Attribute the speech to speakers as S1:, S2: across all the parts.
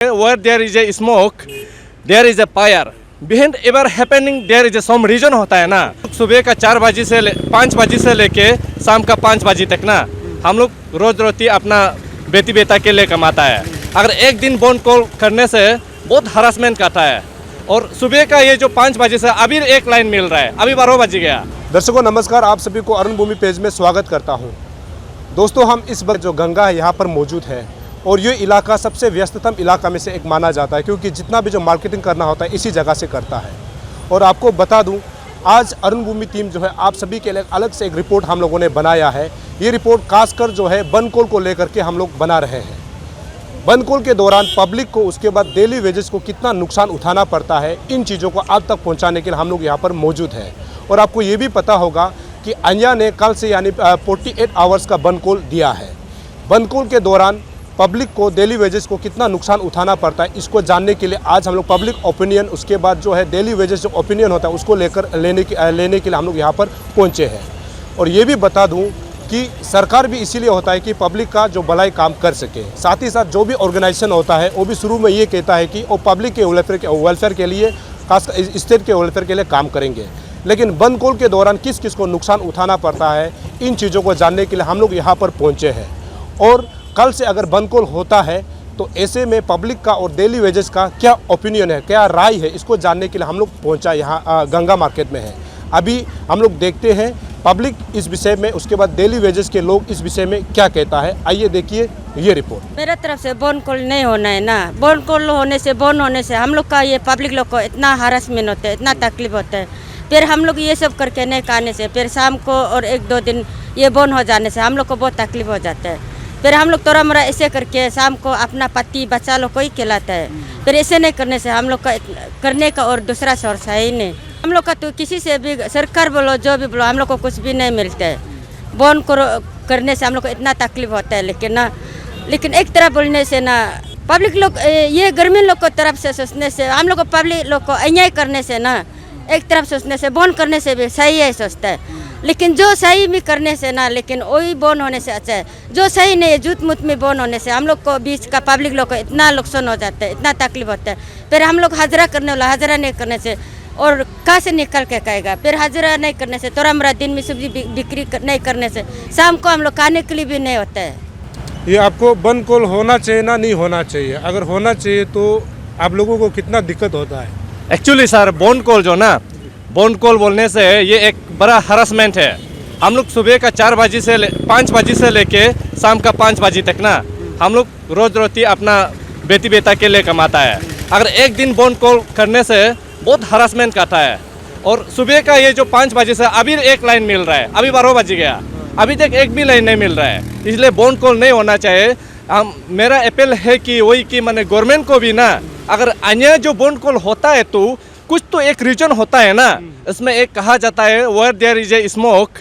S1: Where there is a smoke, there is a fire. Behind ever happening, there is some reason होता है ना। सुबह का 4 बजे से 5 बजे से लेके शाम का 5 बजे तक ना हम लोग रोज रोटी अपना बेटी बेटा के लिए कमाता है। अगर एक दिन फोन कॉल करने से बहुत हरासमेंट करता है और सुबह का ये जो 5 बजे से अभी एक लाइन मिल रहा है, अभी 12 बज गया।
S2: दर्शकों नमस्कार, आप सभी को अरुण भूमि पेज में स्वागत करता हूं। दोस्तों हम इस वक्त जो गंगा है यहाँ पर मौजूद है और ये इलाका सबसे व्यस्ततम इलाका में से एक माना जाता है, क्योंकि जितना भी जो मार्केटिंग करना होता है इसी जगह से करता है। और आपको बता दूं, आज अरुण भूमि टीम जो है आप सभी के लिए अलग से एक रिपोर्ट हम लोगों ने बनाया है। ये रिपोर्ट खासकर जो है बनकोल को लेकर के हम लोग बना रहे हैं। बनकोल के दौरान पब्लिक को उसके बाद डेली वेजेस को कितना नुकसान उठाना पड़ता है, इन चीज़ों को आप तक पहुँचाने के लिए हम लोग यहाँ पर मौजूद हैं। और आपको ये भी पता होगा कि अन्या ने कल से यानी 48 आवर्स का बनकोल दिया है। बनकोल के दौरान पब्लिक को डेली वेजेस को कितना नुकसान उठाना पड़ता है, इसको जानने के लिए आज हम लोग पब्लिक ओपिनियन, उसके बाद जो है डेली वेजेस जो ओपिनियन होता है उसको लेने के लिए हम लोग यहाँ पर पहुँचे हैं। और ये भी बता दूँ कि सरकार भी इसीलिए होता है कि पब्लिक का जो भलाई काम कर सके। साथ ही साथ जो भी ऑर्गेनाइजेशन होता है वो भी शुरू में ये कहता है कि वो पब्लिक के वेलफेयर के लिए, खासकर स्टेट के वेलफेयर के लिए काम करेंगे। लेकिन बनकोल के दौरान किस किस को नुकसान उठाना पड़ता है, इन चीज़ों को जानने के लिए हम लोग यहाँ पर पहुँचे हैं। और कल से अगर बनकोल होता है तो ऐसे में पब्लिक का और डेली वेजेस का क्या ओपिनियन है, क्या राय है, इसको जानने के लिए हम लोग पहुँचा यहाँ गंगा मार्केट में है। अभी हम लोग देखते हैं पब्लिक इस विषय में, उसके बाद डेली वेजेस के लोग इस विषय में क्या कहता है। आइए देखिए ये रिपोर्ट।
S3: मेरा तरफ से बनकोल नहीं होना है ना। बनकोल होने से हम लोग का ये पब्लिक लोग को इतना हरासमेंट होता है, इतना तकलीफ होता है। फिर हम लोग ये सब करके नहीं खाने से फिर शाम को और 1-2 दिन ये बंद हो जाने से हम लोग को बहुत तकलीफ हो जाता है। फिर हम लोग थोड़ा मोड़ा ऐसे करके शाम को अपना पति बच्चा लोग को ही खिलाता है। फिर ऐसे नहीं करने से हम लोग का करने का और दूसरा सोर्स है ही नहीं। हम लोग का तो किसी से भी, सरकार बोलो जो भी बोलो, हम लोग को कुछ भी नहीं मिलता है। बंद करने से हम लोग को इतना तकलीफ होता है। लेकिन एक तरह बोलने से ना पब्लिक लोग, ये ग्रामीण लोग को तरफ से सोचने से, हम लोग को पब्लिक लोग को अन्याय करने से ना, एक तरफ सोचने से बंद करने से भी सही है सोचता है। लेकिन जो सही भी करने से ना, लेकिन वही बंद होने से अच्छा है। जो सही नहीं है, झूठ मूठ में बंद होने से हम लोग को बीच का पब्लिक लोग को इतना नुकसान हो जाता है, इतना तकलीफ होता है। फिर हम लोग हाजिरा करने वाला, हाजिरा नहीं करने से और कहाँ से निकल के खाएगा। फिर हाजिरा नहीं करने से, थोड़ा मोड़ा दिन में सब्जी बिक्री नहीं करने से शाम को हम लोग खाने के लिए भी नहीं होता है।
S2: ये आपको बनकोल होना चाहिए ना, नहीं होना चाहिए? अगर होना चाहिए तो आप लोगों को कितना दिक्कत होता है?
S1: एक्चुअली सर, बनकोल जो ना, बनकोल बोलने से ये एक बड़ा हरासमेंट है। हम लोग सुबह का 4 बजे से 5 बजे से लेके शाम का 5 बजे तक ना हम लोग रोज रोटी अपना बेटी बेटा के लिए कमाता है। अगर एक दिन बनकोल करने से बहुत हरासमेंट करता है और सुबह का ये जो 5 बजे से अभी एक लाइन मिल रहा है, अभी 12 बज गया, अभी तक एक भी लाइन नहीं मिल रहा है। इसलिए बनकोल नहीं होना चाहिए। मेरा अपील है कि वही कि मैंने गवर्नमेंट को भी ना, अगर अन्य जो बनकोल होता है तो कुछ तो एक रीजन होता है ना। इसमें एक कहा जाता है, where there is a smoke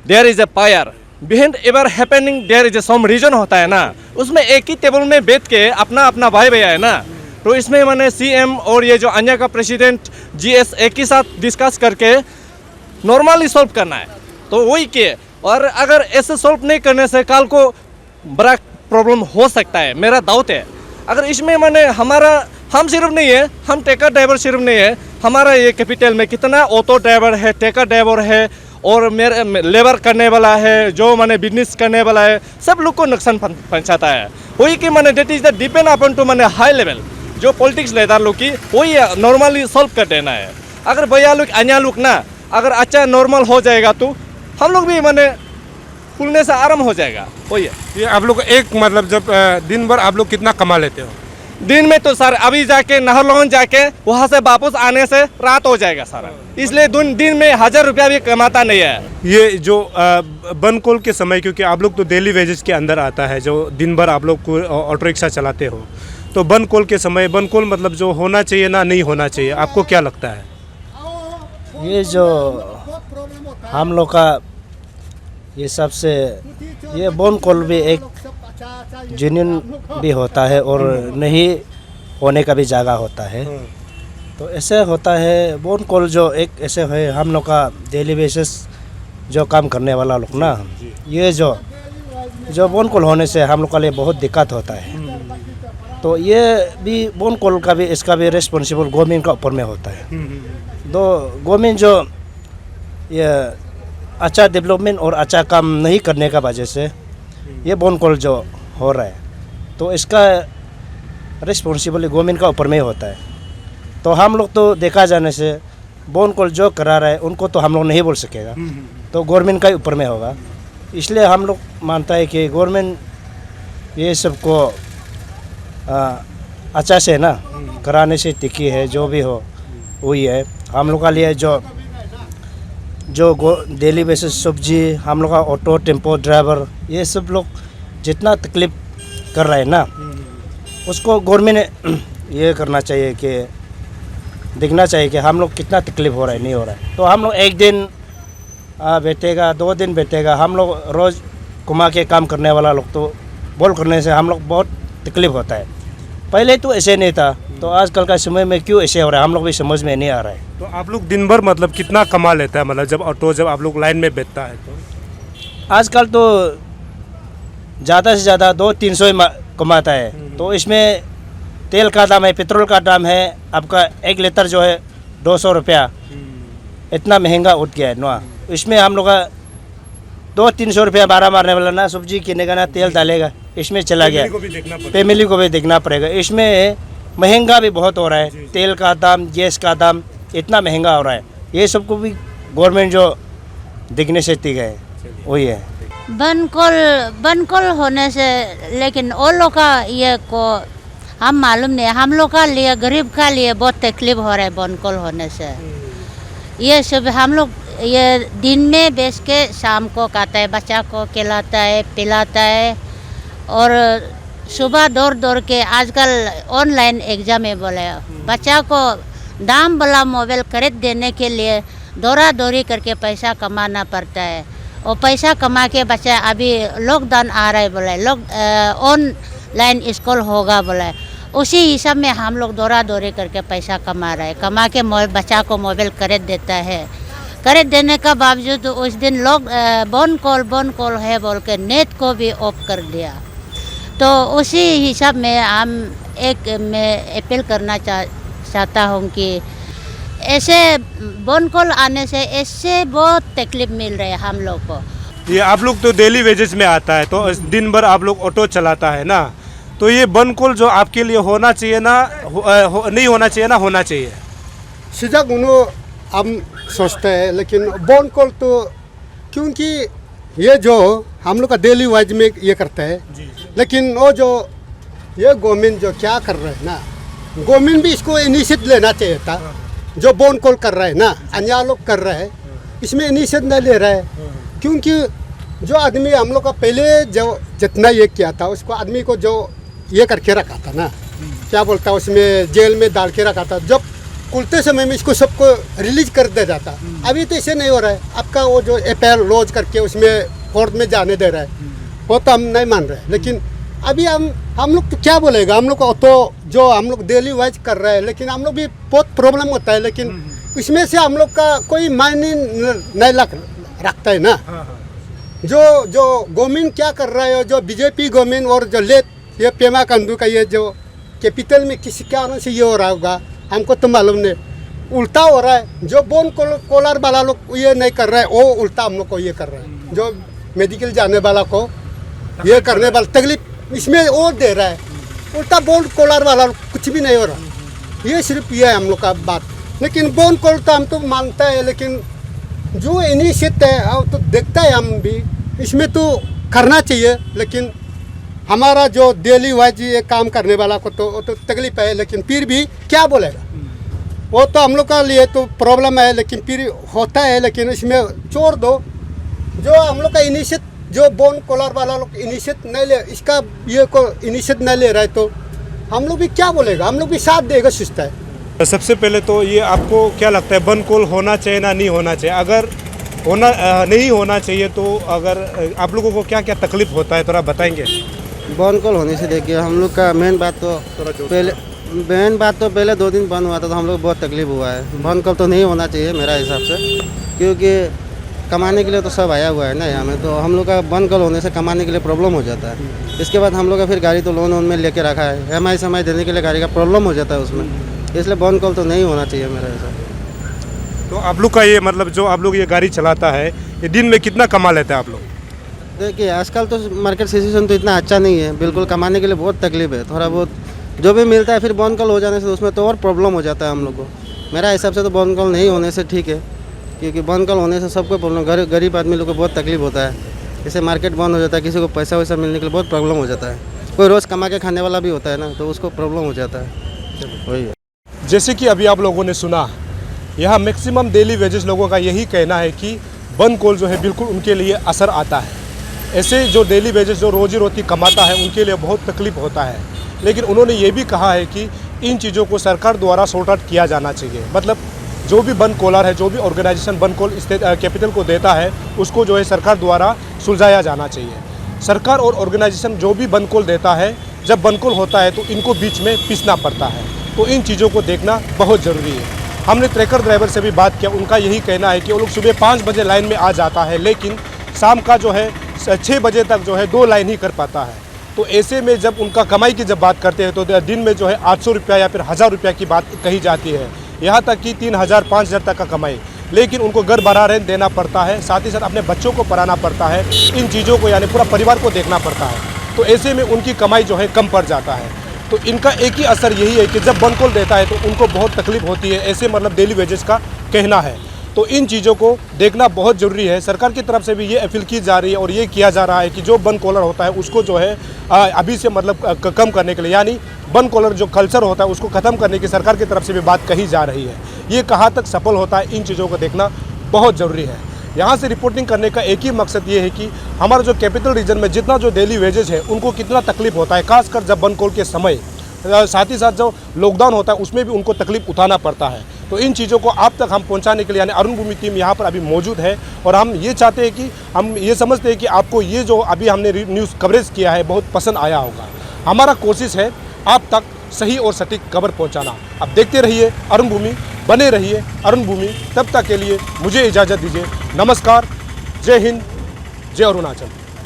S1: there is a fire, behind ever happening there is some reason होता है ना। उसमें एक ही टेबल में बैठ के अपना अपना भाई भैया है ना, तो इसमें मैंने सीएम और ये जो अन्य का प्रेसिडेंट जीएस एक ही साथ डिस्कस करके नॉर्मली सॉल्व करना है, तो वही किए। और अगर ऐसे सॉल्व नहीं करने से कल को बड़ा प्रॉब्लम हो सकता है, मेरा डाउट है। अगर इसमें मैंने हम सिर्फ नहीं है, हम टेकर ड्राइवर सिर्फ नहीं है, हमारा ये कैपिटल में कितना ऑटो ड्राइवर है, टेकर ड्राइवर है और मेरे लेबर करने वाला है, जो मैंने बिजनेस करने वाला है, सब लोग को नुकसान पहुंचाता है। वही कि मैंने that is the depend upon to मैंने हाई लेवल जो पॉलिटिक्स लेदार लोग की वही नॉर्मली सॉल्व कर देना है। अगर भैया लोग अन्य लोग ना अगर अच्छा नॉर्मल हो जाएगा तो हम लोग भी मैंने खुलने से आराम हो जाएगा। वही है।
S2: ये आप लोग एक मतलब जब दिन भर आप लोग कितना कमा लेते हो?
S1: दिन में तो सर अभी जाके नाहरलगुन जाके वहाँ से वापस आने से रात हो जाएगा सारा, इसलिए दिन में 1000 रुपया भी कमाता नहीं है।
S2: ये जो बनकोल के समय, क्योंकि आप लोग तो डेली वेजेस के अंदर आता है, जो दिन भर आप लोग को ऑटो रिक्शा चलाते हो, तो बनकोल के समय बनकोल मतलब जो होना चाहिए ना, नहीं होना चाहिए, आपको क्या लगता है?
S4: ये जो हम लोग का ये सबसे ये बनकोल भी एक जेन्युइन भी होता है और नहीं होने का भी जगह होता है। तो ऐसे होता है बनकोल जो एक ऐसे है हम लोग का डेली बेसिस जो काम करने वाला लोग ना, ये जो बनकोल होने से हम लोग के लिए बहुत दिक्कत होता है। तो ये भी बोन कॉल का भी इसका भी रिस्पॉन्सिबल गवर्नमेंट का ऊपर में होता है। तो गवर्नमेंट जो ये अच्छा डेवलपमेंट और अच्छा काम नहीं करने का वजह से ये बोन कॉल जो हो रहा है, तो इसका रिस्पॉन्सिबल गवर्नमेंट का ऊपर में होता है। तो हम लोग तो देखा जाने से बोन कॉल जो करा रहा है उनको तो हम लोग नहीं बोल सकेगा, तो गवर्नमेंट का ऊपर में होगा। इसलिए हम लोग मानता है कि गवर्नमेंट ये सबको अच्छा से ना कराने से टिकी है, जो भी हो वही है। हम लोग का लिए जो डेली बेसिस सब्जी, हम लोग का ऑटो टेम्पो ड्राइवर, ये सब लोग जितना तकलीफ कर रहे हैं ना, उसको गवर्नमेंट ये करना चाहिए कि देखना चाहिए कि हम लोग कितना तकलीफ हो रहा है, नहीं हो रहा है। तो हम लोग एक दिन बैठेगा, 2 दिन बैठेगा, हम लोग रोज़ घुमा के काम करने वाला लोग तो बोल करने से हम लोग बहुत तकलीफ होता है। पहले तो ऐसे नहीं था, तो आजकल का समय में क्यों ऐसे हो रहा है हम लोग भी समझ में नहीं आ रहा है।
S2: तो आप लोग दिन भर मतलब कितना कमा लेता है, मतलब जब आप लोग लाइन में बैठता है तो?
S4: आजकल तो ज़्यादा से ज़्यादा 200-300 ही कमाता है। तो इसमें तेल का दाम है, पेट्रोल का दाम है, आपका 1 लीटर जो है 200 रुपया, इतना महंगा उठ गया है ना। इसमें हम लोग का 200-300 रुपया बारह मारने वाला ना सब्जी किनेगा ना तेल डालेगा, इसमें चला गया। फैमिली को भी देखना पड़ेगा। इसमें महंगा भी बहुत हो रहा है, तेल का दाम, गैस का दाम इतना महंगा हो रहा है। ये सबको भी गवर्नमेंट जो देखने से टिक है वही है।
S5: बन कॉल होने से, लेकिन और लोग का ये को हम मालूम नहीं, हम लोग का लिए गरीब का लिए बहुत तकलीफ हो रहा है बन कॉल होने से। ये सब हम लोग ये दिन में बेच के शाम को खाता है, बच्चा को खिलाता है, पिलाता है, और सुबह दौड़ के आजकल ऑनलाइन एग्ज़ाम है बोले, बच्चा को दाम वाला मोबाइल खरीद देने के लिए दौड़ी करके पैसा कमाना पड़ता है। और पैसा कमा के बच्चा अभी लॉकडाउन आ रहा है बोले, ऑनलाइन स्कूल होगा बोले, उसी हिसाब में हम लोग दौड़ी करके पैसा कमा रहे हैं। कमा के बच्चा को मोबाइल खरीद देता है। खरीद देने का बावजूद उस दिन लोग बोन कॉल है बोल के नेट को भी ऑफ कर दिया। तो उसी हिसाब में मैं अपील करना चाहता हूँ कि ऐसे बोन कॉल आने से ऐसे बहुत तकलीफ मिल रही है हम लोग को।
S2: ये आप लोग तो डेली वेजेस में आता है, तो दिन भर आप लोग ऑटो चलाता है ना, तो ये बन कॉल जो आपके लिए होना चाहिए ना, नहीं होना चाहिए ना होना चाहिए?
S6: सीधा हम सोचते हैं, लेकिन बोन कॉल तो क्योंकि ये जो हम लोग का डेली वाइज में ये करते हैं, लेकिन वो जो ये गवर्नमेंट जो क्या कर रहे हैं ना, गवर्नमेंट भी इसको इनिशिएटिव लेना चाहिए था। जो बोन कॉल कर रहे हैं ना, अन्य लोग कर रहे हैं, इसमें इनिशिएटिव नहीं ले रहे हैं। क्योंकि जो आदमी हम लोग का पहले जो जितना ये किया था, उसको आदमी को जो ये करके रखा था ना, क्या बोलता है, उसमें जेल में डाल के रखा था, जब खुलते समय में इसको सबको रिलीज कर दे जाता। अभी तो ऐसे नहीं हो रहा है। आपका वो जो एफआईआर लॉन्च करके उसमें कोर्ट में जाने दे रहा है, वो तो हम नहीं मान रहे। लेकिन अभी हम लोग तो क्या बोलेगा, हम लोग को तो जो हम लोग डेली वाइज कर रहे हैं, लेकिन हम लोग भी बहुत प्रॉब्लम होता है। लेकिन इसमें से हम लोग का कोई मायने नहीं रखता है ना। जो गवर्नमेंट क्या कर रहा है, जो बीजेपी गवर्नमेंट और जो ये पेमा खांडू का ये जो कैपिटल में किसी कारण से ये हो रहा होगा, हमको तो मालूम नहीं। उल्टा हो रहा है, जो बोन कॉलर वाला लोग ये नहीं कर रहा है, वो उल्टा हम लोग को ये कर रहा है। जो मेडिकल जाने वाला को ये करने वाला तकलीफ इसमें वो दे रहा है, उल्टा बोन कॉलर वाला कुछ भी नहीं हो रहा। ये सिर्फ ये है हम लोग का बात। लेकिन बोन कॉल तो हम तो मानता है, लेकिन जो इनिशिएटिव है तो देखता है हम भी, इसमें तो करना चाहिए। लेकिन हमारा जो डेली वाइज ये काम करने वाला को तो तकलीफ है, लेकिन फिर भी क्या बोलेगा, वो तो हम लोग का लिए तो प्रॉब्लम है। लेकिन फिर होता है, लेकिन इसमें छोड़ दो। जो हम लोग का इनिशिएटिव, जो बोन कॉलर वाला लोग इनिशिएटिव नहीं ले, इसका ये को इनिशिएटिव नहीं ले रहा है, तो हम लोग भी क्या बोलेगा, हम लोग भी साथ देगा सोचता है।
S2: सबसे पहले तो ये आपको क्या लगता है, बन कॉल होना चाहिए ना नहीं होना चाहिए? अगर नहीं होना चाहिए तो अगर आप लोगों को क्या क्या तकलीफ होता है थोड़ा बताएंगे?
S7: बन कॉल होने से देखिए, हम लोग का मेन बात तो पहले 2 दिन बंद हुआ था, तो हम लोग बहुत तकलीफ हुआ है। बन कॉल तो नहीं होना चाहिए मेरा हिसाब से, क्योंकि कमाने के लिए तो सब आया हुआ है ना यहाँ में, तो हम लोग का बंद कल होने से कमाने के लिए प्रॉब्लम हो जाता है। इसके बाद हम लोग का फिर गाड़ी तो लोन वोन में लेके रखा है, EMI समय देने के लिए गाड़ी का प्रॉब्लम हो जाता है उसमें, इसलिए बंद कल तो नहीं होना चाहिए मेरा ऐसा।
S2: तो आप लोग का ये मतलब जो आप लोग ये गाड़ी चलाता है, ये दिन में कितना कमा लेते हैं आप लोग?
S7: देखिए आजकल तो मार्केट सिचुएशन तो इतना अच्छा नहीं है, बिल्कुल कमाने के लिए बहुत तकलीफ है, थोड़ा बहुत जो भी मिलता है फिर बंद कल हो जाने से उसमें तो और प्रॉब्लम हो जाता है हम लोग को। मेरा हिसाब से तो बंद कल नहीं होने से ठीक है, क्योंकि बंद कल होने से सबको प्रॉब्लम, गरीब आदमी लोग को बहुत तकलीफ होता है, जैसे मार्केट बंद हो जाता है, किसी को पैसा वैसा मिलने के लिए बहुत प्रॉब्लम हो जाता है, कोई रोज़ कमा के खाने वाला भी होता है ना, तो उसको प्रॉब्लम हो जाता है, वही है।
S2: जैसे कि अभी आप लोगों ने सुना, यहाँ मैक्सिमम डेली वेजेस लोगों का यही कहना है कि बंद कॉल जो है बिल्कुल उनके लिए असर आता है। ऐसे जो डेली वेजेस जो रोजी रोटी कमाता है उनके लिए बहुत तकलीफ होता है, लेकिन उन्होंने ये भी कहा है कि इन चीज़ों को सरकार द्वारा सॉर्ट आउट किया जाना चाहिए। मतलब जो भी बंद कॉलर है, जो भी ऑर्गेनाइजेशन बंद कॉल कैपिटल को देता है, उसको जो है सरकार द्वारा सुलझाया जाना चाहिए। सरकार और ऑर्गेनाइजेशन जो भी बंद कॉल देता है, जब बंद कॉल होता है तो इनको बीच में पीसना पड़ता है, तो इन चीज़ों को देखना बहुत ज़रूरी है। हमने ट्रैकर ड्राइवर से भी बात किया, उनका यही कहना है कि वो लोग सुबह 5 बजे लाइन में आ जाता है, लेकिन शाम का जो है 6 बजे तक जो है 2 लाइन ही कर पाता है। तो ऐसे में जब उनका कमाई की जब बात करते हैं तो दिन में जो है 800 रुपया या फिर 1000 रुपया की बात कही जाती है, यहाँ तक कि 3000 5000 तक का कमाई, लेकिन उनको घर भरा रेंट देना पड़ता है, साथ ही साथ अपने बच्चों को पढ़ाना पड़ता है, इन चीज़ों को यानी पूरा परिवार को देखना पड़ता है, तो ऐसे में उनकी कमाई जो है कम पड़ जाता है। तो इनका एक ही असर यही है कि जब बंद कॉल देता है तो उनको बहुत तकलीफ होती है, ऐसे मतलब डेली वेजेस का कहना है। तो इन चीज़ों को देखना बहुत ज़रूरी है। सरकार की तरफ से भी ये अपील की जा रही है और ये किया जा रहा है कि जो बंद कॉलर होता है उसको जो है अभी से मतलब कम करने के लिए, यानी बंद कॉलर जो कल्चर होता है उसको ख़त्म करने की सरकार की तरफ से भी बात कही जा रही है। ये कहाँ तक सफल होता है, इन चीज़ों को देखना बहुत ज़रूरी है। यहाँ से रिपोर्टिंग करने का एक ही मकसद ये है कि हमारा जो कैपिटल रीजन में जितना जो डेली वेजेस है उनको कितना तकलीफ होता है, खासकर जब बंद कॉल के समय, साथ ही साथ जो लॉकडाउन होता है उसमें भी उनको तकलीफ उठाना पड़ता है। तो इन चीज़ों को आप तक हम पहुंचाने के लिए यानी अरुण भूमि टीम यहाँ पर अभी मौजूद है, और हम ये चाहते हैं कि हम ये समझते हैं कि आपको ये जो अभी हमने न्यूज़ कवरेज किया है बहुत पसंद आया होगा। हमारा कोशिश है आप तक सही और सटीक खबर पहुँचाना। अब देखते रहिए अरुण भूमि, बने रहिए अरुण भूमि। तब तक के लिए मुझे इजाज़त दीजिए। नमस्कार, जय हिंद, जय अरुणाचल।